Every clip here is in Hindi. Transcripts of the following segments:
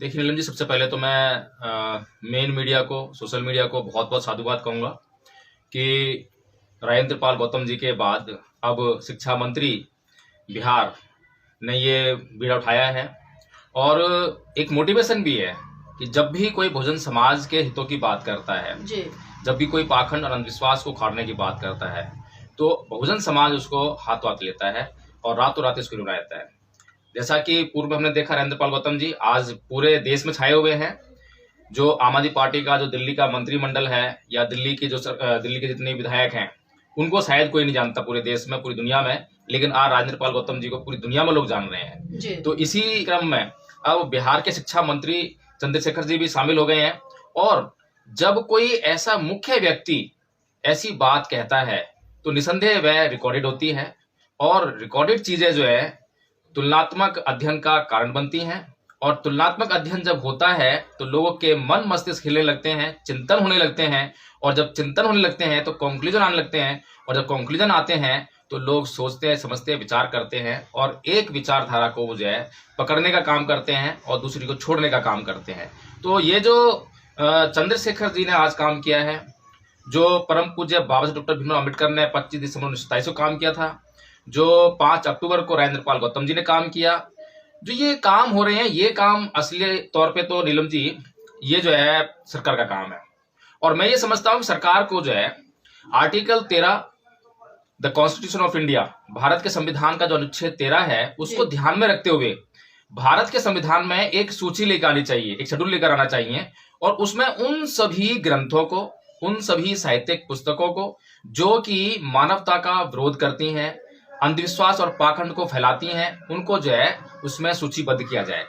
देखिए नीलम जी, सबसे पहले तो मैं मेन मीडिया को, सोशल मीडिया को बहुत बहुत साधुवाद कहूँगा कि राजेंद्र पाल गौतम जी के बाद अब शिक्षा मंत्री बिहार ने ये बीड़ा उठाया है। और एक मोटिवेशन भी है कि जब भी कोई बहुजन समाज के हितों की बात करता है जी। जब भी कोई पाखंड और अंधविश्वास को उखाड़ने की बात करता है तो बहुजन समाज उसको हाथ हाथ लेता है और रातों रात इसको रुला देता है। जैसा कि पूर्व में हमने देखा, राजेंद्र पाल गौतम जी आज पूरे देश में छाए हुए हैं। जो आम आदमी पार्टी का जो दिल्ली का मंत्रिमंडल है या दिल्ली के जितने विधायक हैं उनको शायद कोई नहीं जानता पूरे देश में, पूरी दुनिया में, लेकिन आज राजेंद्र पाल गौतम जी को पूरी दुनिया में लोग जान रहे हैं जी। तो इसी क्रम में अब बिहार के शिक्षा मंत्री चंद्रशेखर जी भी शामिल हो गए हैं। और जब कोई ऐसा मुख्य व्यक्ति ऐसी बात कहता है तो निसंदेह वह रिकॉर्डेड होती है और रिकॉर्डेड चीजें जो है तुलनात्मक अध्ययन का कारण बनती हैं। और तुलनात्मक अध्ययन जब होता है तो लोगों के मन मस्तिष्क हिलने लगते हैं, चिंतन होने लगते हैं, और जब चिंतन होने लगते हैं तो कंक्लूजन आने लगते हैं, और जब कंक्लूजन आते हैं तो लोग सोचते हैं, समझते हैं, विचार करते हैं और एक विचारधारा को वो जो है पकड़ने का काम करते हैं और दूसरी को छोड़ने का काम करते हैं। तो ये जो चंद्रशेखर जी ने आज काम किया है, जो परम पूज्य बाबा साहब डॉक्टर भीमराव अम्बेडकर ने 25 दिसंबर 1927 को काम किया था, जो 5 अक्टूबर को राजेंद्र पाल गौतम जी ने काम किया, जो ये काम हो रहे हैं, ये काम असली तौर पे तो नीलम जी ये जो है सरकार का काम है। और मैं ये समझता हूँ सरकार को जो है article 13 the constitution of India, Bharat के संविधान का जो अनुच्छेद 13 है उसको ध्यान में रखते हुए भारत के संविधान में एक सूची लेकर आनी चाहिए, एक शेड्यूल लेकर आना चाहिए, और उसमें उन सभी ग्रंथों को, उन सभी साहित्यिक पुस्तकों को जो कि मानवता का विरोध करती हैं, अंधविश्वास और पाखंड को फैलाती हैं, उनको जो है उसमें सूचीबद्ध किया जाए,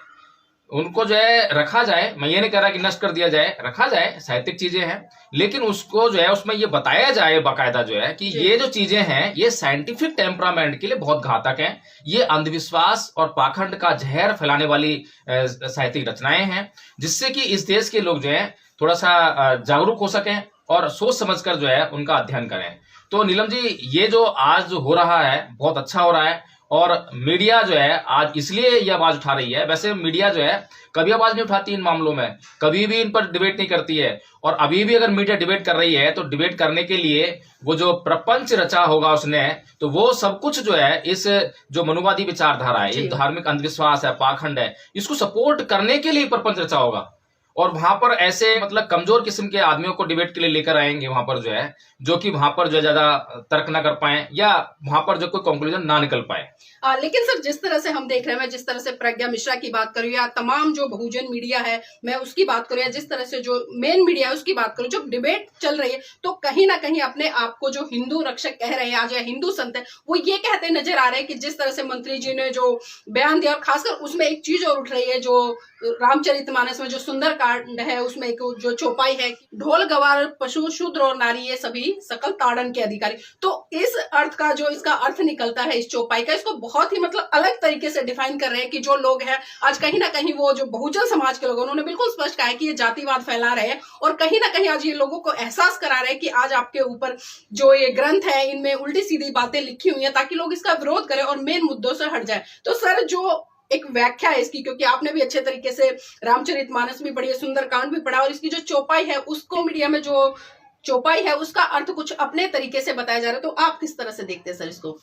उनको जो है रखा जाए। मैं ये नहीं कह रहा कि नष्ट कर दिया जाए, रखा जाए, साहित्यिक चीजें हैं, लेकिन उसको जो है उसमें ये बताया जाए बाकायदा जो है कि ये जो चीजें हैं ये साइंटिफिक टेम्परामेंट के लिए बहुत घातक हैं, ये अंधविश्वास और पाखंड का जहर फैलाने वाली साहित्यिक रचनाएं हैं, जिससे कि इस देश के लोग जो है थोड़ा सा जागरूक हो सकें और सोच समझकर जो है उनका अध्ययन करें। तो नीलम जी, ये जो आज जो हो रहा है बहुत अच्छा हो रहा है, और मीडिया जो है आज इसलिए ये आवाज उठा रही है। वैसे मीडिया जो है कभी आवाज नहीं उठाती इन मामलों में, कभी भी इन पर डिबेट नहीं करती है, और अभी भी अगर मीडिया डिबेट कर रही है तो डिबेट करने के लिए वो जो प्रपंच रचा होगा उसने, तो वो सब कुछ जो है इस जो मनुवादी विचारधारा है, ये धार्मिक अंधविश्वास है, पाखंड है, इसको सपोर्ट करने के लिए प्रपंच रचा होगा। और वहां पर ऐसे मतलब कमजोर किस्म के आदमियों को डिबेट के लिए लेकर आएंगे वहां पर जो है, जो कि वहां पर जो है ज्यादा तर्क ना कर पाए या वहां पर जो कोई कंक्लूजन ना निकल पाए। लेकिन सर, जिस तरह से हम देख रहे हैं, मैं जिस तरह से प्रज्ञा मिश्रा की बात करूं या तमाम जो बहुजन मीडिया है मैं उसकी बात करूं, या जिस तरह से जो मेन मीडिया है उसकी बात करूं, जो डिबेट चल रही है, तो कहीं ना कहीं अपने आप को जो हिंदू रक्षक कह रहे हैं आज या हिंदू संत है, वो ये कहते नजर आ रहे हैं कि जिस तरह से मंत्री जी ने जो बयान दिया, और खासकर उसमें एक चीज और उठ रही है, जो रामचरितमानस में जो सुंदर कांड है उसमें एक जो चौपाई है, ढोल गवार पशु शूद्र और नारी ये सभी सकल ताड़न के अधिकारी। तो इस अर्थ का जो इसका अर्थ निकलता है इस चौपाई का, इसको बहुत ही मतलब अलग तरीके से डिफाइन कर रहे हैं कि जो लोग हैं आज कहीं ना कहीं वो जो बहुजन समाज के लोग, उन्होंने बिल्कुल स्पष्ट कहा है कि ये जातिवाद फैला रहे हैं, और कहीं ना कहीं आज ये लोगों को एहसास करा रहे हैं कि आज आपके ऊपर जो ये ग्रंथ है इनमें उल्टी सीधी बातें लिखी हुई है ताकि लोग इसका विरोध करें और मेन मुद्दों से हट जाए। तो सर, जो एक व्याख्या है इसकी, क्योंकि आपने भी अच्छे तरीके से रामचरितमानस भी पढ़ी है, सुंदरकांड भी पढ़ा, और इसकी जो चौपाई है उसको मीडिया में जो चौपाई है उसका अर्थ कुछ अपने तरीके से बताया जा रहा है, तो आप किस तरह से देखते हैं सर इसको?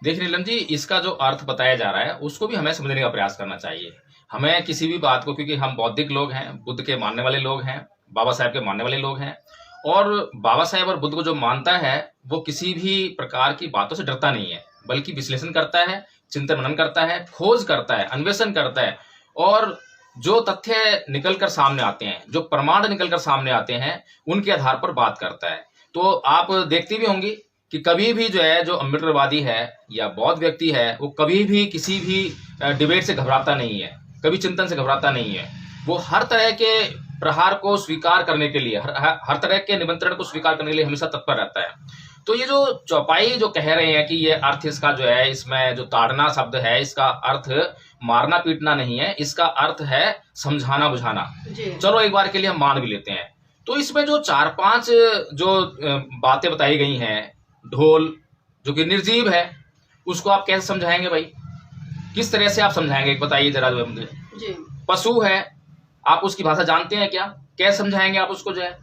देखिए नीलम जी, इसका जो अर्थ बताया जा रहा है उसको भी हमें समझने का प्रयास करना चाहिए। हमें किसी भी बात को, क्योंकि हम बौद्धिक लोग हैं, बुद्ध के मानने वाले लोग हैं, बाबा साहेब के मानने वाले लोग हैं, और बाबा साहेब और बुद्ध को जो मानता है वो किसी भी प्रकार की बातों से डरता नहीं है, बल्कि विश्लेषण करता है, चिंतन मनन करता है, खोज करता है, अन्वेषण करता है, और जो तथ्य निकलकर सामने आते हैं, जो प्रमाण निकलकर सामने आते हैं, उनके आधार पर बात करता है। तो आप देखती भी होंगी कि कभी भी जो है जो अम्बेडकरवादी है या बौद्ध व्यक्ति है वो कभी भी किसी भी डिबेट से घबराता नहीं है, कभी चिंतन से घबराता नहीं है। वो हर तरह के प्रहार को स्वीकार करने के लिए, हर तरह के निमंत्रण को स्वीकार करने के लिए हमेशा तत्पर रहता है। तो ये जो चौपाई जो कह रहे हैं कि ये अर्थ इसका जो है, इसमें जो ताड़ना शब्द है इसका अर्थ मारना पीटना नहीं है, इसका अर्थ है समझाना बुझाना। चलो एक बार के लिए हम मान भी लेते हैं। तो इसमें जो 4-5 जो बातें बताई गई हैं, ढोल जो कि निर्जीव है, उसको आप कैसे समझाएंगे भाई? किस तरह से आप समझाएंगे, बताइए जरा। जो मुझे पशु है, आप उसकी भाषा जानते हैं क्या? कैसे समझाएंगे आप उसको? जो है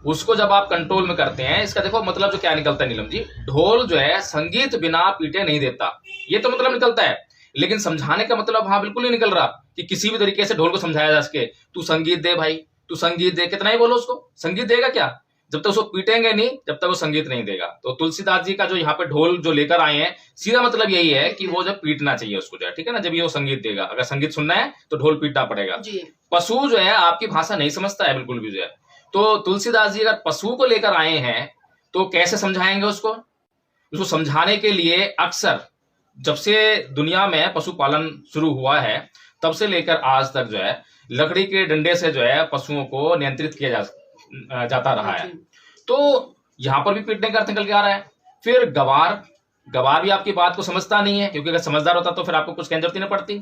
उसको जब आप कंट्रोल में करते हैं, इसका देखो मतलब जो क्या निकलता है नीलम जी, ढोल जो है संगीत बिना पीटे नहीं देता, ये तो मतलब निकलता है। लेकिन समझाने का मतलब हाँ बिल्कुल नहीं निकल रहा कि किसी भी तरीके से ढोल को समझाया जा सके। तू संगीत दे भाई, तू संगीत दे, कितना ही बोलो उसको, संगीत देगा क्या? जब तक उसको पीटेंगे नहीं, जब तक वो संगीत नहीं देगा। तो तुलसीदास जी का जो यहाँ पे ढोल जो लेकर आए हैं, सीधा मतलब यही है कि वो जब पीटना चाहिए उसको, जो है ठीक है ना, जब ये वो संगीत देगा। अगर संगीत सुनना है तो ढोल पीटना पड़ेगा। पशु जो है आपकी भाषा नहीं समझता है बिल्कुल भी, जो है। तो तुलसीदास जी अगर पशु को लेकर आए हैं तो कैसे समझाएंगे उसको? उसको समझाने के लिए अक्सर जब से दुनिया में पशुपालन शुरू हुआ है तब से लेकर आज तक जो है लकड़ी के डंडे से जो है पशुओं को नियंत्रित किया जाता रहा है। तो यहाँ पर भी पीटने का अर्थ निकल के आ रहा है। फिर गवार भी आपकी बात को समझता नहीं है, क्योंकि अगर समझदार होता तो फिर आपको कुछ कहने जरूरत नहीं पड़ती।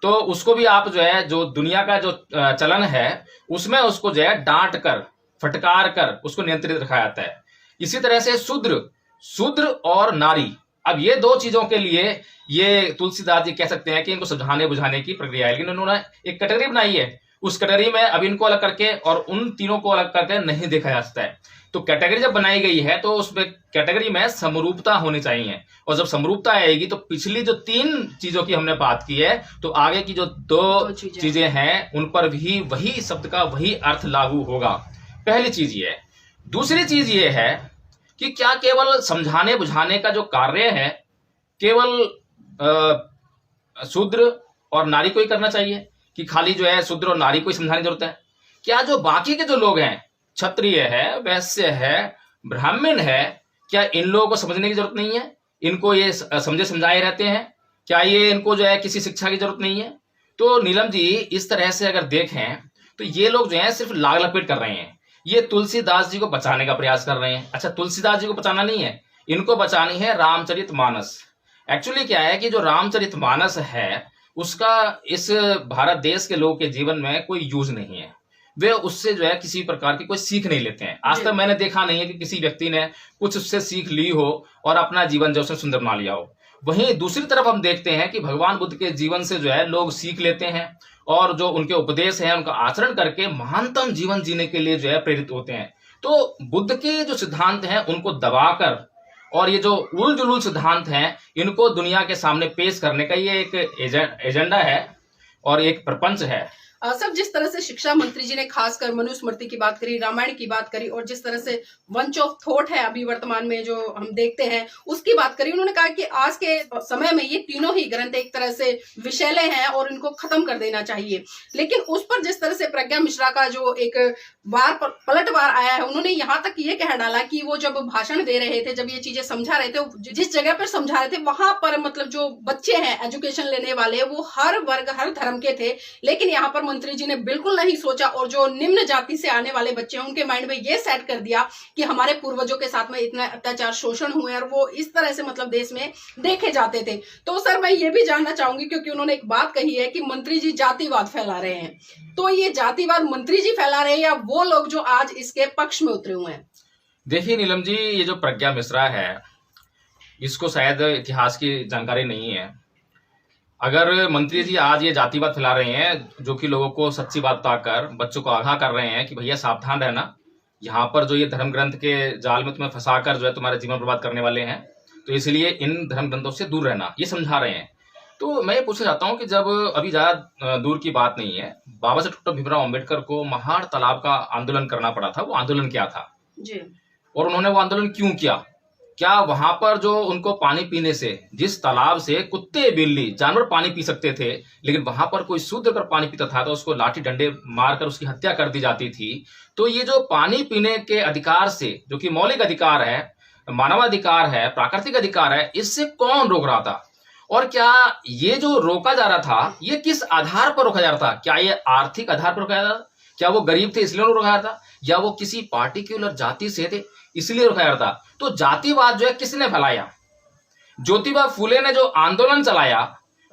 तो उसको भी आप जो है, जो दुनिया का जो चलन है उसमें उसको जो है डांट कर, फटकार कर उसको नियंत्रित रखा जाता है। इसी तरह से शूद्र और नारी, अब ये दो चीजों के लिए ये तुलसीदास जी कह सकते हैं कि इनको समझाने बुझाने की प्रक्रिया है। लेकिन उन्होंने एक कैटेगरी बनाई है, उस कैटेगरी में अब इनको अलग करके और उन तीनों को अलग करके नहीं देखा जा सकता है। तो कैटेगरी जब बनाई गई है तो उस कैटेगरी में समरूपता होनी चाहिए, और जब समरूपता आएगी तो पिछली जो 3 चीजों की हमने बात की है, तो आगे की जो दो चीजें हैं उन पर भी वही शब्द का वही अर्थ लागू होगा। पहली चीज ये है। दूसरी चीज ये है कि क्या केवल समझाने बुझाने का जो कार्य है केवल शूद्र और नारी को ही करना चाहिए, कि खाली जो है शूद्र और नारी को ही समझाने की जरूरत है? क्या जो बाकी के जो लोग हैं, क्षत्रिय है, वैश्य है, ब्राह्मण है, क्या इन लोगों को समझने की जरूरत नहीं है? इनको ये समझे समझाए रहते हैं, क्या ये इनको जो है किसी शिक्षा की जरूरत नहीं है? तो नीलम जी इस तरह से अगर देखें तो ये लोग जो है सिर्फ लाग लपेट कर रहे हैं, ये तुलसीदास जी को बचाने का प्रयास कर रहे हैं। अच्छा, तुलसीदास जी को बचाना नहीं है, इनको बचानी है रामचरितमानस। एक्चुअली क्या है कि जो रामचरितमानस है उसका इस भारत देश के लोगों के जीवन में कोई यूज नहीं है, वे उससे जो है किसी प्रकार की कोई सीख नहीं लेते हैं। आज तक मैंने देखा नहीं है कि किसी व्यक्ति ने कुछ उससे सीख ली हो और अपना जीवन जो उसने सुंदर बना लिया हो। वहीं दूसरी तरफ हम देखते हैं कि भगवान बुद्ध के जीवन से जो है लोग सीख लेते हैं और जो उनके उपदेश हैं उनका आचरण करके महानतम जीवन जीने के लिए जो है प्रेरित होते हैं। तो बुद्ध के जो सिद्धांत हैं उनको दबाकर और ये जो उल जुलूल सिद्धांत हैं इनको दुनिया के सामने पेश करने का ये एक एजेंडा है और एक प्रपंच है। सब जिस तरह से शिक्षा मंत्री जी ने खासकर मनुस्मृति की बात करी, रामायण की बात करी, और जिस तरह से वंच ऑफ थॉट है अभी वर्तमान में जो हम देखते हैं उसकी बात करी, उन्होंने कहा कि आज के समय में ये तीनों ही ग्रंथ एक तरह से विषैले हैं और इनको खत्म कर देना चाहिए। लेकिन उस पर जिस तरह से प्रज्ञा मिश्रा का जो एक पलटवार आया है, उन्होंने यहाँ तक ये कह डाला कि वो जब भाषण दे रहे थे, जब ये चीजें समझा रहे थे, जिस जगह पर समझा रहे थे वहां पर मतलब जो बच्चे हैं एजुकेशन लेने वाले वो हर वर्ग हर धर्म के थे, लेकिन यहाँ पर मंत्री जी ने बिल्कुल नहीं सोचा और जो निम्न जाति से आने वाले बच्चे हैं उनके माइंड में ये सेट कर दिया कि हमारे पूर्वजों के साथ में इतना अत्याचार शोषण हुए और वो इस तरह से मतलब देश में देखे जाते थे। तो सर मैं ये भी जानना चाहूंगी, क्योंकि उन्होंने एक बात कही है कि मंत्री जी जातिवाद फैला रहे हैं, तो ये जातिवाद मंत्री जी फैला रहे हैं या वो लोग जो आज इसके पक्ष में उतरे हुए हैं? देखिए नीलम जी, ये जो प्रज्ञा मिश्रा है इसको शायद इतिहास की जानकारी नहीं है। अगर मंत्री जी आज ये जातिवाद फैला रहे हैं जो कि लोगों को सच्ची बात बताकर बच्चों को आगाह कर रहे हैं कि भैया सावधान रहना, यहाँ पर जो ये धर्म ग्रंथ के जाल में तुम्हें फंसाकर जो है तुम्हारा जीवन बर्बाद करने वाले हैं, तो इसलिए इन धर्म ग्रंथों से दूर रहना, ये समझा रहे हैं। तो मैं ये पूछना चाहता हूँ कि जब अभी ज्यादा दूर की बात नहीं है, बाबा साहब डॉक्टर भीमराव अम्बेडकर को महार तालाब का आंदोलन करना पड़ा था। वो आंदोलन क्या था जी, और उन्होंने वो आंदोलन क्यों किया? क्या वहां पर जो उनको पानी पीने से, जिस तालाब से कुत्ते बिल्ली जानवर पानी पी सकते थे, लेकिन वहां पर कोई शुद्ध कर पानी पीता था तो उसको लाठी डंडे मारकर उसकी हत्या कर दी जाती थी। तो ये जो पानी पीने के अधिकार से, जो कि मौलिक अधिकार है, मानवाधिकार है, प्राकृतिक अधिकार है, इससे कौन रोक रहा था? और क्या ये जो रोका जा रहा था ये किस आधार पर रोका जा रहा था? क्या ये आर्थिक आधार पर रोका जा रहा था? क्या वो गरीब थे इसलिए रोका जा रहा था, या वो किसी पार्टिकुलर जाति से थे इसलिए रोका जा रहा था? तो जातिवाद जो है किसने फैलाया? ज्योतिबा फूले ने जो आंदोलन चलाया,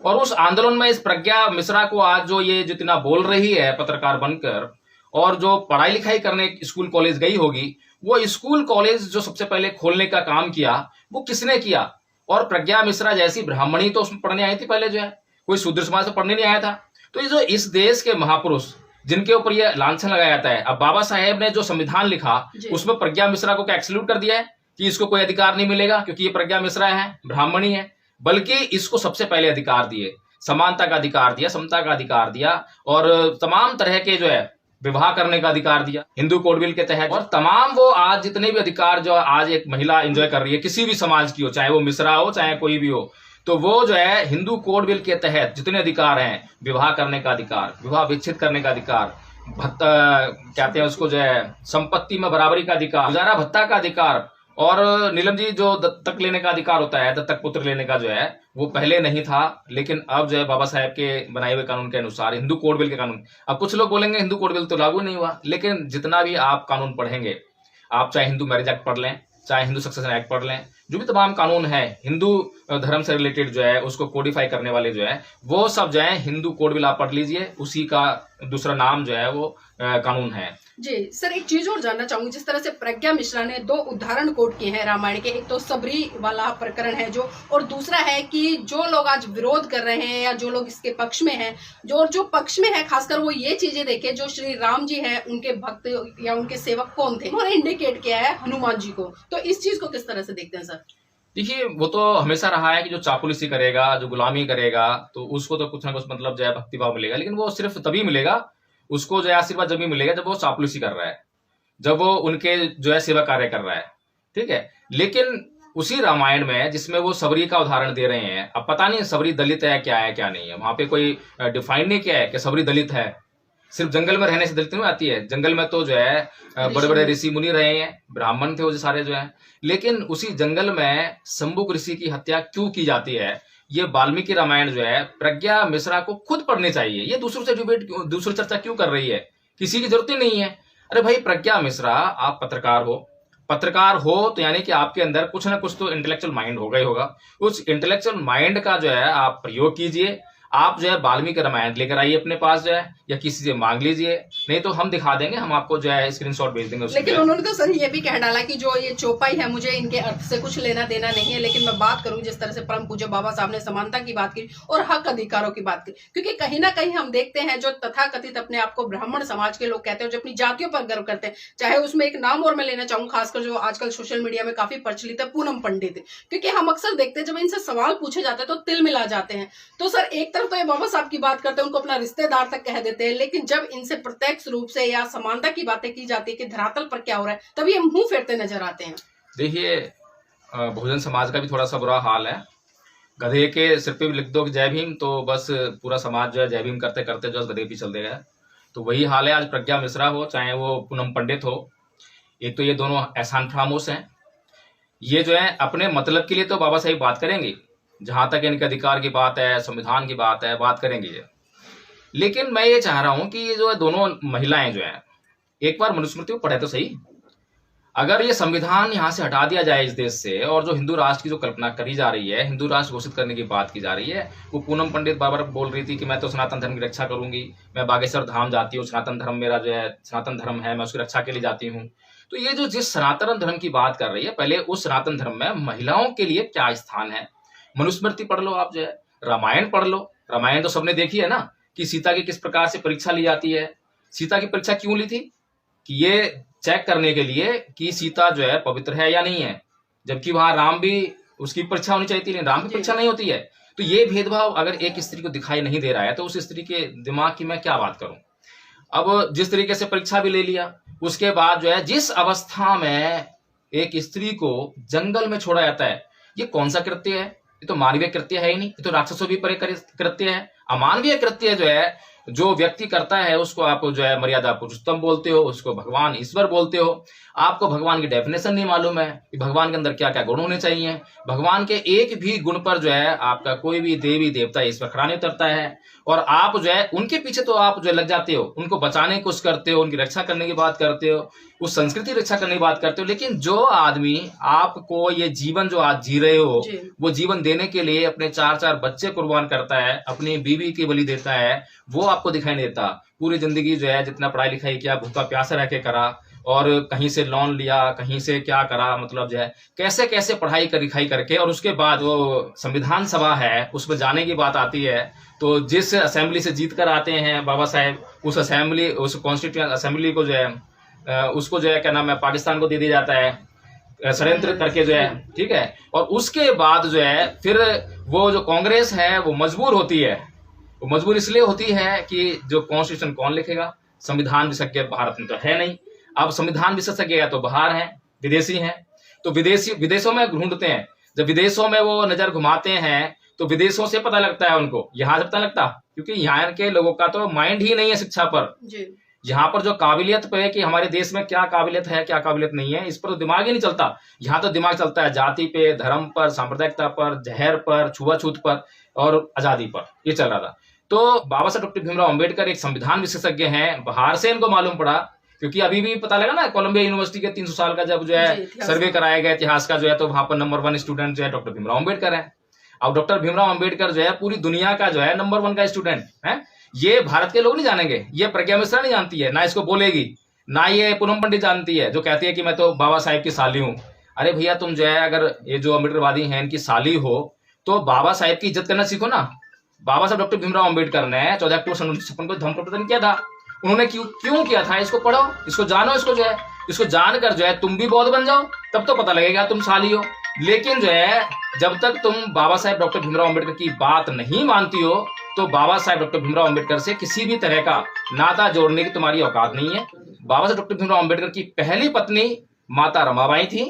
और उस आंदोलन में इस प्रज्ञा मिश्रा को आज जो ये जितना बोल रही है पत्रकार बनकर, और जो पढ़ाई लिखाई करने स्कूल कॉलेज गई होगी, वो स्कूल कॉलेज जो सबसे पहले खोलने का काम किया वो किसने किया? और प्रज्ञा मिश्रा जैसी ब्राह्मणी तो उसमें पढ़ने आई थी पहले, जो है कोई शूद्र समाज से पढ़ने नहीं आया था। तो ये जो इस देश के महापुरुष जिनके ऊपर ये लांछन लगाया जाता है। अब बाबा साहेब ने जो संविधान लिखा जी। उसमें प्रज्ञा मिश्रा को क्या एक्सक्लूड कर दिया है कि इसको कोई अधिकार नहीं मिलेगा क्योंकि ये प्रज्ञा मिश्रा है, ब्राह्मणी है, बल्कि इसको सबसे पहले अधिकार दिए, समानता का अधिकार दिया, समता का अधिकार दिया और तमाम तरह के जो है विवाह करने का अधिकार दिया हिंदू कोड बिल के तहत। और तमाम वो आज जितने भी अधिकार जो आज एक महिला एंजॉय कर रही है, किसी भी समाज की हो, चाहे वो मिश्रा हो चाहे कोई भी हो, तो वो जो है हिंदू कोड बिल के तहत जितने अधिकार हैं, विवाह करने का अधिकार, विवाह विच्छेद करने का अधिकार, भत्ता कहते हैं उसको, जो है संपत्ति में बराबरी का अधिकार, गुजारा भत्ता का अधिकार, और नीलम जी जो दत्तक लेने का अधिकार होता है, दत्तक पुत्र लेने का जो है वो पहले नहीं था, लेकिन अब जो है बाबा साहेब के बनाए हुए कानून के अनुसार, हिंदू कोड बिल के कानून, अब कुछ लोग बोलेंगे हिंदू कोड बिल तो लागू नहीं हुआ, लेकिन जितना भी आप कानून पढ़ेंगे, आप चाहे हिंदू मैरिज एक्ट पढ़ लें, चाहे हिंदू सक्सेशन एक्ट पढ़ लें, जो भी तमाम कानून है हिंदू धर्म से रिलेटेड जो है उसको कोडिफाई करने वाले जो है वो सब जो है हिंदू कोड बिल आप पढ़ लीजिए, उसी का दूसरा नाम जो है वो कानून है। जी सर, एक चीज और जानना चाहूंगी, जिस तरह से प्रज्ञा मिश्रा ने 2 उदाहरण कोट किए हैं रामायण के, एक तो सबरी वाला प्रकरण है जो, और दूसरा है कि जो लोग आज विरोध कर रहे हैं या जो लोग इसके पक्ष में हैं, जो पक्ष में है खासकर वो ये चीजें देखे जो श्री राम जी है उनके भक्त या उनके सेवक कौन थे, उन्होंने इंडिकेट किया है हनुमान जी को। तो इस चीज को किस तरह से देखते हैं सर? देखिए, वो तो हमेशा रहा है कि जो चापलूसी करेगा, जो गुलामी करेगा, तो उसको तो कुछ ना कुछ मतलब जो है भक्तिभाव मिलेगा, लेकिन वो सिर्फ तभी मिलेगा, उसको जो है आशीर्वाद जब भी मिलेगा जब वो चापलूसी कर रहा है, जब वो उनके जो है सेवा कार्य कर रहा है, ठीक है। लेकिन उसी रामायण में जिसमें वो सबरी का उदाहरण दे रहे हैं, अब पता नहीं सबरी दलित है क्या नहीं है, वहां पे कोई डिफाइन नहीं किया है कि सबरी दलित है, सिर्फ जंगल में रहने से दलित नहीं आती है, जंगल में तो जो है बड़े बड़े ऋषि मुनि रहे हैं, ब्राह्मण थे वो जो सारे जो है, लेकिन उसी जंगल में शंभुक ऋषि की हत्या क्यों की जाती है, ये वाल्मीकि रामायण जो है प्रज्ञा मिश्रा को खुद पढ़नी चाहिए। ये दूसरों से डिबेट, दूसरी चर्चा क्यों कर रही है, किसी की जरूरत ही नहीं है। अरे भाई प्रज्ञा मिश्रा, आप पत्रकार हो तो यानी कि आपके अंदर कुछ ना कुछ तो इंटेलेक्चुअल माइंड होगा ही होगा, उस इंटेलेक्चुअल माइंड का जो है आप प्रयोग कीजिए, आप जो है वाल्मीकि रामायण लेकर आइए अपने पास जो है, या किसी से मांग लीजिए, नहीं तो हम दिखा देंगे, हम आपको जो है स्क्रीनशॉट भेज देंगे। लेकिन उन्होंने तो सर ये भी कह डाला कि जो ये चौपाई है मुझे इनके अर्थ से कुछ लेना देना नहीं है, लेकिन मैं बात करूं जिस तरह से परम पूज्य बाबा साहब ने समानता की बात की और हक अधिकारों की बात की, क्योंकि कहीं ना कहीं हम देखते हैं जो तथाकथित अपने आप को ब्राह्मण समाज के लोग कहते हैं, जो अपनी जातियों पर गर्व करते हैं, चाहे उसमें एक नाम और मैं लेना चाहूँ खासकर जो आजकल सोशल मीडिया में काफी प्रचलित है, पूनम पंडित, क्योंकि हम अक्सर देखते हैं जब इनसे सवाल पूछे जाते हैं तो तिल मिला जाते हैं। तो सर एक तरफ तो ये बाबा साहब की बात करते हैं, उनको अपना रिश्तेदार तक कह देते हैं, लेकिन जब इनसे प्रत्यक्ष रूप से या समानता की बातें की जाती है कि धरातल पर क्या हो रहा है, तभी ये मुंह फेरते नजर आते हैं। देखिए, बहुजन समाज का भी थोड़ा सा बुरा हाल है, गधे के सिर पे भी लिख दो जय भीम तो बस पूरा समाज जो है जय भीम करते करते जो गधे पे चल देगा। तो वही हाल है, आज प्रज्ञा मिश्रा हो चाहे वो पूनम पंडित हो, एक तो ये दोनों एहसान फरामोश हैं, ये जो है अपने मतलब के लिए तो बाबा साहब बात करेंगे, जहां तक इनके अधिकार की बात है, संविधान की बात है, बात करेंगे ये। लेकिन मैं ये चाह रहा हूं कि ये जो है दोनों महिलाएं जो है एक बार मनुस्मृति को पढ़े तो सही। अगर ये संविधान यहाँ से हटा दिया जाए इस देश से, और जो हिंदू राष्ट्र की जो कल्पना करी जा रही है, हिंदू राष्ट्र घोषित करने की बात की जा रही है, वो पूनम पंडित बाबर बोल रही थी कि मैं तो सनातन धर्म की रक्षा करूंगी, मैं बागेश्वर धाम जाती हूँ, सनातन धर्म मेरा जो है सनातन धर्म है, मैं उसकी रक्षा के लिए जाती हूँ। तो ये जो जिस सनातन धर्म की बात कर रही है, पहले उस सनातन धर्म में महिलाओं के लिए क्या स्थान है, मनुस्मृति पढ़ लो, आप जो है रामायण पढ़ लो। रामायण तो सबने देखी है ना कि सीता की किस प्रकार से परीक्षा ली जाती है। सीता की परीक्षा क्यों ली थी? कि ये चेक करने के लिए कि सीता जो है पवित्र है या नहीं है, जबकि वहां राम भी उसकी परीक्षा होनी चाहिए थी, लेकिन राम की परीक्षा नहीं होती है। तो ये भेदभाव अगर एक स्त्री को दिखाई नहीं दे रहा है तो उस स्त्री के दिमाग की मैं क्या बात करूं। अब जिस तरीके से परीक्षा भी ले लिया, उसके बाद जो है जिस अवस्था में एक स्त्री को जंगल में छोड़ा जाता है, ये कौन सा कृत्य है? ये तो मानवीय कृत्य है ही नहीं, ये तो राक्षसों भी परे कृत्य है। अमानवीय कृत्य जो है जो व्यक्ति करता है उसको आप जो है मर्यादा पुरुषोत्तम बोलते हो, उसको भगवान ईश्वर बोलते हो। आपको भगवान की डेफिनेशन नहीं मालूम है कि भगवान के अंदर क्या क्या गुण होने चाहिए। भगवान के एक भी गुण पर जो है आपका कोई भी देवी देवता ईश्वर खरा नहीं उतरता है, और आप जो है उनके पीछे तो आप जो लग जाते हो, उनको बचाने की कोशिश करते हो, उनकी रक्षा करने की बात करते हो, उस संस्कृति की रक्षा करने की बात करते हो। लेकिन जो आदमी आपको ये जीवन जो आज जी रहे हो, वो जीवन देने के लिए अपने 4-4 बच्चे कुर्बान करता है, अपनी बीवी की बलि देता है, वो आपको दिखाई नहीं देता। पूरी जिंदगी जो है जितना पढ़ाई लिखाई किया, भूखा प्यासा रह के करा, और कहीं से लोन लिया, कहीं से क्या करा, मतलब जो है कैसे कैसे पढ़ाई कर लिखाई करके, और उसके बाद वो संविधान सभा है उसमें जाने की बात आती है तो जिस असेंबली से जीत कर आते हैं बाबा साहेब, उस असेंबली, उस कॉन्स्टिट्यूएंट असेंबली को जो है उसको जो है क्या नाम है पाकिस्तान को दे दिया जाता है षड्यंत्र करके जो है, ठीक है। और उसके बाद जो है फिर वो जो कांग्रेस है वो मजबूर होती है। वो मजबूर इसलिए होती है कि जो कॉन्स्टिट्यूशन कौन लिखेगा, संविधान विशेषज्ञ भारत में तो है नहीं। अब संविधान विशेषज्ञ तो बाहर हैं, विदेशी हैं, तो विदेशों में ढूंढते हैं। जब विदेशों में वो नजर घुमाते हैं तो विदेशों से पता लगता है उनको, यहाँ से पता लगता, क्योंकि यहाँ के लोगों का तो माइंड ही नहीं है शिक्षा पर। यहाँ पर जो काबिलियत पे है कि हमारे देश में क्या काबिलियत है क्या काबिलियत नहीं है, इस पर तो दिमाग ही नहीं चलता। यहाँ तो दिमाग चलता है जाति पे, धर्म पर, सांप्रदायिकता पर, जहर पर, छुआछूत पर और आजादी पर, ये चल रहा था। तो बाबा साहब डॉक्टर भीमराव अंबेडकर एक संविधान विशेषज्ञ हैं, बाहर से इनको मालूम पड़ा, क्योंकि अभी भी पता लगा ना कोलंबिया यूनिवर्सिटी के 300 साल का जब जो है सर्वे कराया गया इतिहास का जो है, तो वहां पर नंबर 1 स्टूडेंट जो है डॉक्टर भीमराव अंबेडकर है। अब डॉक्टर भीमराव अंबेडकर जो है पूरी दुनिया का जो है नंबर 1 का स्टूडेंट है। ये भारत के लोग नहीं जानेंगे, ये प्रज्ञा मिश्रा नहीं जानती है, ना इसको बोलेगी, ना ये पूनम पंडित जानती है जो कहती है कि मैं तो बाबा साहेब की साली हूं। अरे भैया तुम जो है अगर ये जो अम्बेडकरवादी हैं इनकी साली हो तो बाबा साहेब की इज्जत करना सीखो ना। बाबा साहब डॉक्टर भीमराव अंबेडकर ने 14 अक्टूबर 1956 को धम्म प्रवर्तन किया था। उन्होंने क्यों किया था, इसको पढ़ो, इसको जानो, इसको जो है इसको जानकर जो है तुम भी बौद्ध बन जाओ, तब तो पता लगेगा तुम साली हो। लेकिन जो है जब तक तुम बाबा साहेब डॉक्टर भीमराव अंबेडकर की बात नहीं मानती हो तो बाबा साहेब डॉक्टर भीमराव अंबेडकर से किसी भी तरह का नाता जोड़ने की तुम्हारी औकात नहीं है। बाबा साहेब डॉक्टर भीमराव अंबेडकर की पहली पत्नी माता रमाबाई थी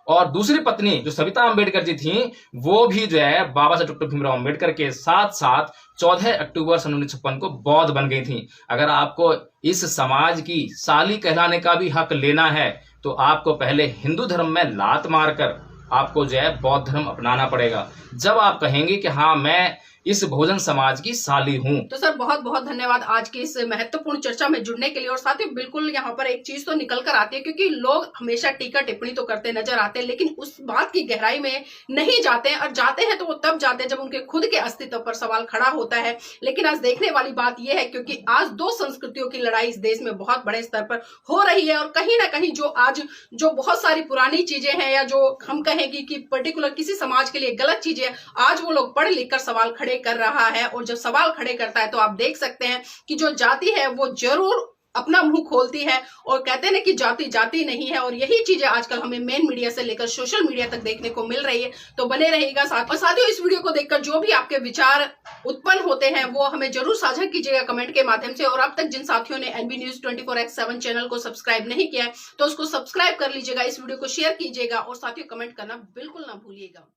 और दूसरी पत्नी जो सविता अंबेडकर जी थी वो भी जो है बाबा साहेब डॉक्टर भीमराव अंबेडकर के साथ साथ 14 अक्टूबर 1956 को बौद्ध बन गई थी। अगर आपको इस समाज की साली कहलाने का भी हक लेना है तो आपको पहले हिंदू धर्म में लात मारकर आपको जो है बौद्ध धर्म अपनाना पड़ेगा, जब आप कहेंगे कि हाँ मैं इस बहुजन समाज की साली हूँ। तो सर बहुत बहुत धन्यवाद आज की इस महत्वपूर्ण चर्चा में जुड़ने के लिए। और साथ ही बिल्कुल यहाँ पर एक चीज तो निकल कर आती है, क्योंकि लोग हमेशा टीका टिप्पणी तो करते नजर आते हैं लेकिन उस बात की गहराई में नहीं जाते हैं, और जाते हैं तो वो तब जाते हैं जब उनके खुद के अस्तित्व पर सवाल खड़ा होता है। लेकिन आज देखने वाली बात यह है, क्योंकि आज दो संस्कृतियों की लड़ाई इस देश में बहुत बड़े स्तर पर हो रही है, और कहीं ना कहीं जो आज जो बहुत सारी पुरानी चीजें हैं या जो हम कहेंगे कि पर्टिकुलर किसी समाज के लिए गलत चीजें, आज वो लोग पढ़ लिख कर सवाल खड़े कर रहा है। और जब सवाल खड़े करता है तो आप देख सकते हैं कि जो जाति है वो जरूर अपना मुंह खोलती है और कहते हैं कि जाति जाति नहीं है। और यही चीजें आजकल हमें मेन मीडिया से लेकर सोशल मीडिया तक देखने को मिल रही है। तो बने रहिएगा साथ। और साथियों इस वीडियो को देखकर जो भी आपके विचार उत्पन्न होते हैं वो हमें जरूर साझा कीजिएगा कमेंट के माध्यम से। और अब तक जिन साथियों ने एनबी न्यूज 24x7 चैनल को सब्सक्राइब नहीं किया है तो उसको सब्सक्राइब कर लीजिएगा, इस वीडियो को शेयर कीजिएगा और साथियों कमेंट करना बिल्कुल ना भूलिएगा।